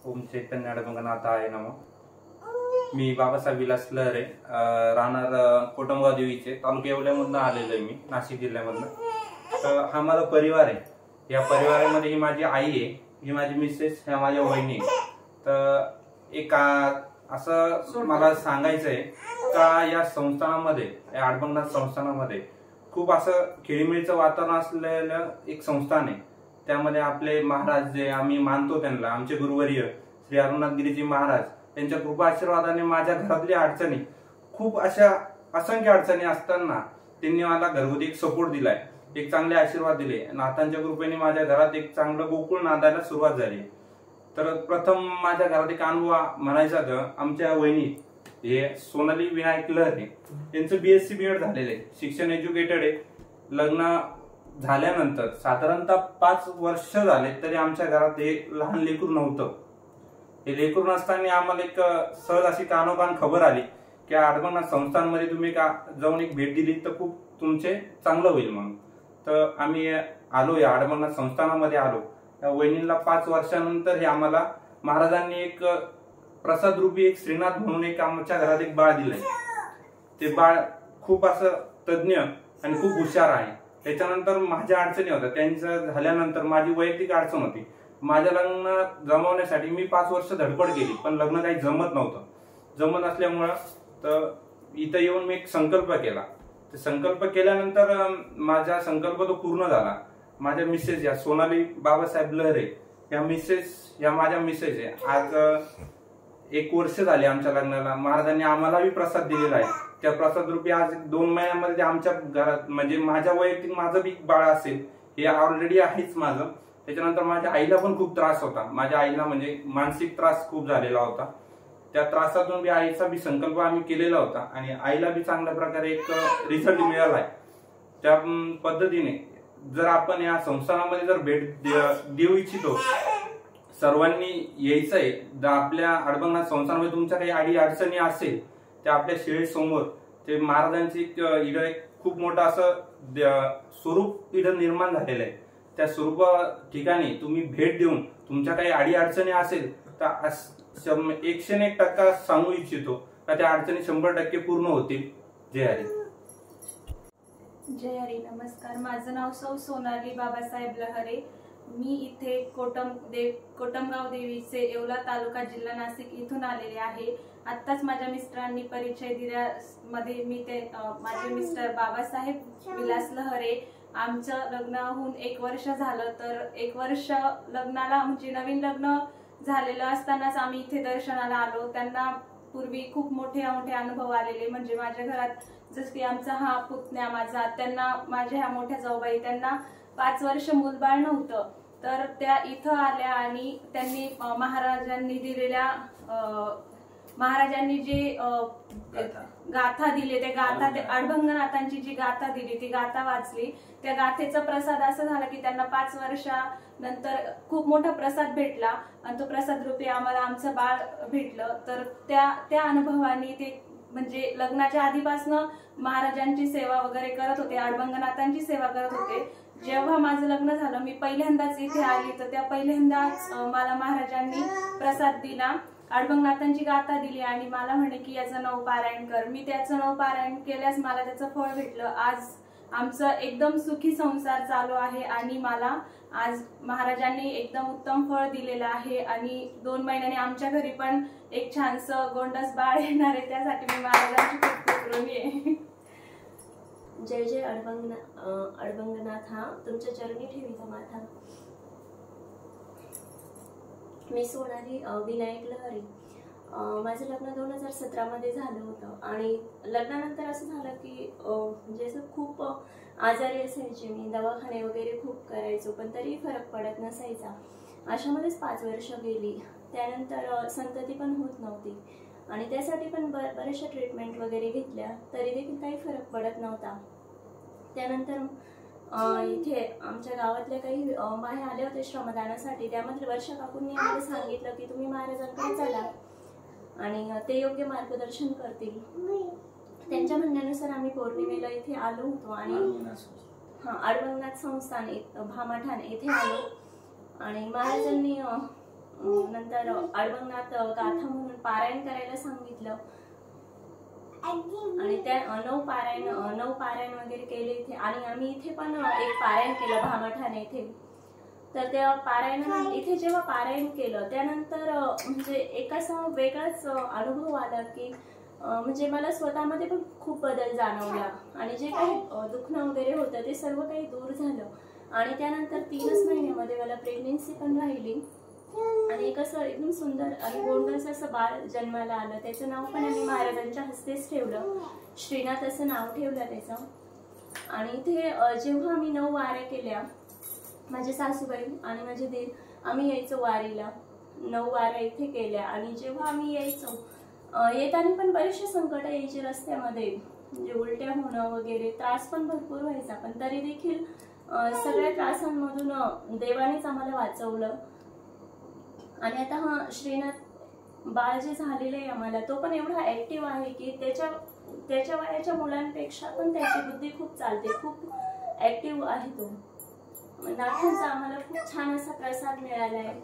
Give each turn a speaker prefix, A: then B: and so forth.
A: ओम चैतन्य अडबंगनाथ आहे नमो। मी बाबासाहेब विलास लहरे, राहणार कोटमगाव देवीचे, तालुका येवल्यामधून आलेलो आहे मी, नाशिक जिल्ह्यामधून। तर हा माझा परिवार आहे। या परिवारामध्ये ही माझी आई आहे, ही माझी मिसेस, ह्या माझ्या वहिनी। तर एक असं मला सांगायचं आहे का या संस्थानामध्ये, या अडबंगनाथ संस्थानामध्ये खूप असं खेळीमेळीचं वातावरण असलेलं एक संस्थान आहे। त्यामध्ये आपले महाराज जे आम्ही मानतो त्यांना, आमचे गुरुवर्य श्री अरुणनाथ गिरीजी महाराज, त्यांच्या कृपा आशीर्वादाने माझ्या घरातल्या अडचणी, खूप अशा असंख्य अडचणी असताना त्यांनी मला घरगुती एक सपोर्ट दिलाय, एक चांगले आशीर्वाद दिले। नाथांच्या कृपेने माझ्या घरात एक चांगलं गोकुळ नांदायला सुरुवात झाली। तर प्रथम माझ्या घरात एक अनुभव म्हणायचा तर आमच्या वहिनी हे सोनाली विनायक लहरे, त्यांचं BSc B.Ed झालेलं आहे, शिक्षण एज्युकेटेड आहे। लग्न झाल्यानंतर साधारणतः 5 वर्ष झाले तरी आमच्या घरात हे लहान लेकरू नव्हतं। हे लेकरू नसताना आम्हाला एक सहज अशी कानोकान खबर आली की अडबंगनाथ संस्थानमध्ये तुम्ही का जाऊन एक भेट दिली तर खूप तुमचे चांगलं होईल म्हणून। तर आम्ही आलो, या अडबंगनाथ संस्थानामध्ये आलो। या वहिनीला 5 वर्षानंतर हे आम्हाला महाराजांनी एक प्रसाद रूपी एक श्रीनाथ म्हणून एक आमच्या घरात एक बाळ दिलंय। ते बाळ खूप असं तज्ञ आणि खूप हुशार आहे। त्याच्यानंतर माझ्या अडचणी होत्या, त्यांचं झाल्यानंतर माझी वैयक्तिक अडचण होती। माझ्या लग्न जमवण्यासाठी मी 5 वर्ष धडपड केली, पण लग्न काही जमत नव्हतं। जमत नसल्यामुळं तर इथं येऊन मी एक संकल्प केला। ते संकल्प केल्यानंतर माझा संकल्प तो पूर्ण झाला। माझ्या मिसेस या सोनाली बाबासाहेब लहरे, या मिसेस, या माझ्या मिसेस आहे। आज 1 वर्ष झाले आमच्या लग्नाला। महाराजांनी आम्हालाही प्रसाद दिलेला आहे। त्या प्रसाद रूपी आज 2 महिन्यामध्ये आमच्या घरात, म्हणजे माझ्या वैयक्तिक माझं बी बाळ असेल हे ऑलरेडी आहेच माझं। त्याच्यानंतर माझ्या आईला पण खूप त्रास होता, माझ्या आईला म्हणजे मानसिक त्रास खूप झालेला होता। त्या त्रासातून बी आईचा बी संकल्प आम्ही केलेला होता आणि आईला बी चांगल्या प्रकारे एक रिझल्ट मिळाला आहे। त्या पद्धतीने जर आपण या संस्थानामध्ये जर भेट देऊ इच्छितो, सर्वांनी यायचंय। जर आपल्या अडबंगनाथ संस्थानामध्ये तुमच्या काही अडी अडचणी असेल त्या आपल्या शिळेसमोर ते महाराजांची इकडे खूप मोठं असं स्वरूप इथं निर्माण झालेलं आहे। त्या स्वरूप ठिकाणी तुम्ही भेट देऊन तुमच्या काही अडी अडचणी असेल तर 101% सांगू इच्छितो का त्या अडचणी 100% पूर्ण होतील। जय हरी।
B: जय हरी। नमस्कार, माझं नाव सौ सोनाली बाबासाहेब लहरे। मी इथे कोटमगाव देवीचे, येवला तालुका जिल्हा नाशिक इथून आलेले आहे। आत्ताच माझ्या मिस्टरांनी परिचय दिल्यामध्ये मी ते माझे मिस्टर बाबासाहेब विलास लहरे, आमचं लग्न होऊन 1 वर्ष झालं। तर 1 वर्ष लग्नाला, म्हणजे नवीन लग्न झालेलं असतानाच आम्ही इथे दर्शनाला आलो। त्यांना पूर्वी खूप मोठे अनुभव आलेले, म्हणजे माझ्या घरात जसं की आमचा हा पुतण्या माझा, त्यांना माझ्या ह्या मोठ्या जाऊबाई, त्यांना 5 वर्ष मूलबाळ नव्हतं। तर त्या इथं आल्या आणि त्यांनी महाराजांनी दिलेल्या, महाराजांनी जे गाथा दिले, ते गाथा, ते अडबंगनाथांची जी गाथा दिली ती गाथा वाचली। त्या गाथेचा प्रसाद असा झाला की त्यांना 5 वर्षानंतर खूप मोठा प्रसाद भेटला आणि तो प्रसाद रूपी आम्हाला आमचं बाळ भेटलं। तर त्या अनुभवाने ते, म्हणजे लग्नाच्या आधीपासून महाराजांची सेवा वगैरे करत होते, अडबंगनाथांची सेवा करत होते। जेव्हा माझं लग्न झालं, मी पहिल्यांदाच इथे आली, तर त्या पहिल्यांदाच मला महाराजांनी प्रसाद दिला, अडबंगनाथांची गाथा दिली आणि मला म्हणे की याचं 9 पारायण कर। मी त्याचं 9 पारायण केल्यास मला त्याचं फळ भेटलं। आज आमचं एकदम सुखी संसार चालू आहे आणि मला आज महाराजांनी एकदम उत्तम फळ दिलेलं आहे आणि 2 महिन्याने आमच्या घरी पण एक छानसं गोंडस बाळ येणार आहे। त्यासाठी मी महाराजांची खूप ऋणी आहे।
C: जय जय अडबंगनाथ, हा तुमच्या चरणी ठेवीचा माथा। मी सोनाली विनायक लहरे। माझं लग्न 2017 मध्ये झालं होतं आणि लग्नानंतर असं झालं की म्हणजे असं खूप आजारी असायचे मी, दवाखाने वगैरे खूप करायचो पण तरीही फरक पडत नसायचा। अशामध्येच 5 वर्ष गेली। त्यानंतर संतती पण होत नव्हती आणि त्यासाठी पण बऱ्याचशा ट्रीटमेंट वगैरे घेतल्या, तरी देखील काही फरक पडत नव्हता। त्यानंतर इथे आमच्या गावातल्या काही बाया आल्या होत्या श्रमदानासाठी। त्यामध्ये वर्षा काकूंनी आम्हाला सांगितलं की तुम्ही महाराजांकडे चला आणि ते योग्य मार्गदर्शन करतील। त्यांच्या म्हणण्यानुसार आम्ही पौर्णिमेला इथे आलो होतो आणि अडबंगनाथ संस्थान भामाठाण येथे आलो आणि महाराजांनी नंतर अडभंगात गाथा म्हणून पारायण करायला सांगितलं आणि त्या 9 पारायण वगैरे केले इथे. आणि आम्ही इथे पण एक पारायण केलं भामठाणे इथे. तर त्या पारायण इथे जेव्हा पारायण केलं त्यानंतर म्हणजे एक असा वेगळाच अनुभव आला की म्हणजे मला स्वतःमध्ये पण खूप बदल जाणवला आणि जे काही दुखणं वगैरे होतं ते सर्व काही दूर झालं. आणि त्यानंतर 3च महिन्यामध्ये मला प्रेग्नेन्सी पण राहिली आणि एक असं एकदम सुंदर आणि गोंडस असं बाळ जन्माला आलं. त्याचं नाव पण आम्ही महाराजांच्या हस्तेच ठेवलं, श्रीनाथ असं नाव ठेवलं त्याचं. आणि इथे जेव्हा आम्ही 9 वाऱ्या केल्या, माझे सासूबाई आणि माझे दीर, आम्ही यायचो वारीला. 9 वाऱ्या इथे केल्या. आणि जेव्हा आम्ही यायचो येताना पण बरेचसे संकट यायचे रस्त्यामध्ये, म्हणजे उलट्या होणं वगैरे, त्रास पण भरपूर व्हायचा. पण तरी देखील सगळ्या त्रासांमधून देवानेच आम्हाला वाचवलं. आणि आता हा श्रीनाथ बाळ जे झालेलं आहे आम्हाला, तो पण एवढा ऍक्टिव्ह आहे की त्याच्या वयाच्या मुलांपेक्षा पण त्याची बुद्धी खूप चालते, खूप ऍक्टिव्ह आहे तो. नाथांचा आम्हाला खूप छान असा प्रसाद मिळाला आहे.